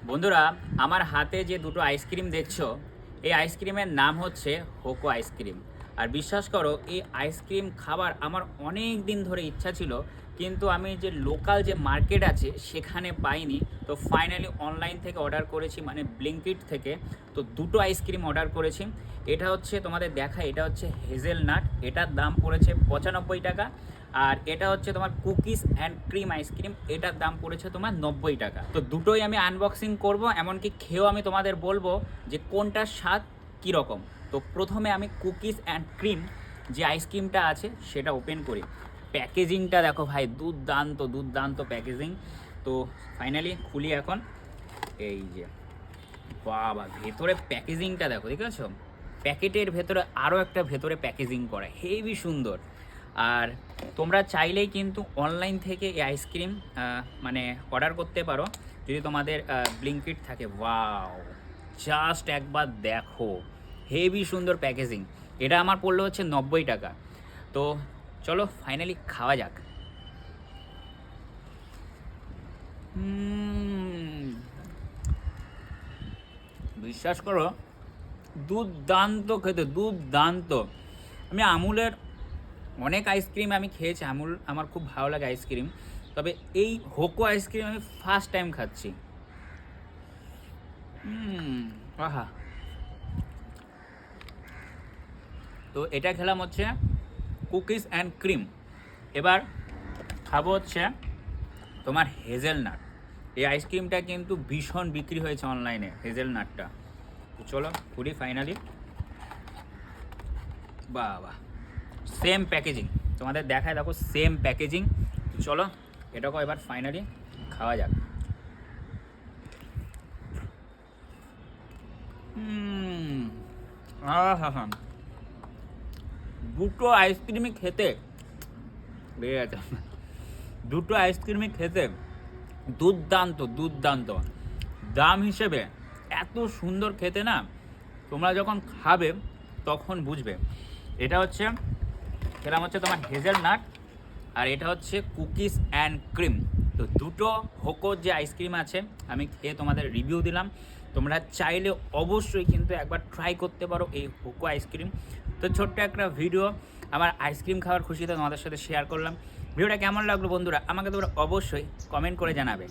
বন্ধুরা, আমার হাতে যে দুটো আইসক্রিম দেখছো, এই আইসক্রিমের নাম হচ্ছে হোকো আইসক্রিম। আর বিশ্বাস করো, এই আইসক্রিম খাবার আমার অনেক দিন ধরে ইচ্ছা ছিল, কিন্তু আমি যে লোকাল যে মার্কেট আছে সেখানে পাইনি। তো ফাইনালি অনলাইন থেকে অর্ডার করেছি, মানে ব্লিঙ্কিট থেকে। তো দুটো আইসক্রিম অর্ডার করেছি। এটা হচ্ছে তোমাদের দেখা, এটা হচ্ছে হেজেলনাট, এটার দাম পড়েছে 95 টাকা। আর এটা হচ্ছে তোমার কুকিজ অ্যান্ড ক্রিম আইসক্রিম, এটার দাম পড়েছে তোমার 90 টাকা। তো দুটোই আমি আনবক্সিং করব, এমনকি খেয়েও আমি তোমাদের বলবো যে কোনটার স্বাদ কীরকম। তো প্রথমে আমি কুকিজ অ্যান্ড ক্রিম যে আইসক্রিমটা আছে সেটা ওপেন করি। প্যাকেজিংটা দেখো ভাই, দুর্দান্ত দুর্দান্ত প্যাকেজিং। তো ফাইনালি খুলি এখন। এই যে বাবা, ভেতরে প্যাকেজিংটা দেখো, ঠিক আছে? প্যাকেটের ভেতরে আরও একটা ভেতরে প্যাকেজিং করা, হেভি সুন্দর। আর তোমরা চাইলেই কিন্তু অনলাইন থেকে এই আইসক্রিম মানে অর্ডার করতে পারো যদি তোমাদের ব্লিঙ্কিট থাকে। ওয়াও, জাস্ট একবার দেখো, হেভি সুন্দর প্যাকেজিং। এটা আমার পড়লো হচ্ছে 90 টাকা। তো চলো ফাইনালি খাওয়া যাক। বিশ্বাস করো, দুর্দান্ত খেতে, দুর্দান্ত। আমি আমুলের অনেক আইসক্রিম আমি খেয়েছি, আমুল আমার খুব ভালো লাগে আইসক্রিম, তবে এই হোকো আইসক্রিম আমি ফার্স্ট টাইম খাচ্ছি। আহা। তো এটা খেলাম হচ্ছে কুকিজ অ্যান্ড ক্রিম। এবার খাবো হচ্ছে তোমার হেজেলনাট। এই আইসক্রিমটা কিন্তু ভীষণ বিক্রি হয়েছে অনলাইনে, হেজেলনাটটা। তো চলো পুরি ফাইনালি। বাহ বাহ, সেম প্যাকেজিং তোমাদের দেখায়, দেখো সেম প্যাকেজিং। চলো এটাকেও এবার ফাইনালি খাওয়া যাক। হ্যাঁ হ্যাঁ, দুটো আইসক্রিমই খেতে বেড়ে গেছে, দুটো আইসক্রিমই খেতে দুর্দান্ত দুর্দান্ত। দাম হিসেবে এত সুন্দর খেতে না, তোমরা যখন খাবে তখন বুঝবে। এটা হচ্ছে খেলাম হচ্ছে তোমার হেজেলনাট, আর এটা হচ্ছে কুকিজ অ্যান্ড ক্রিম। তো দুটো হোকোর যে আইসক্রিম আছে আমি খেয়ে তোমাদের রিভিউ দিলাম। তোমরা চাইলে অবশ্যই কিন্তু একবার ট্রাই করতে পারো এই হোকো আইসক্রিম। তো ছোট্ট একটা ভিডিও আমার আইসক্রিম খাওয়ার খুশিতে তোমাদের সাথে শেয়ার করলাম। ভিডিওটা কেমন লাগলো বন্ধুরা, আমাকে তোমরা অবশ্যই কমেন্ট করে জানাবে।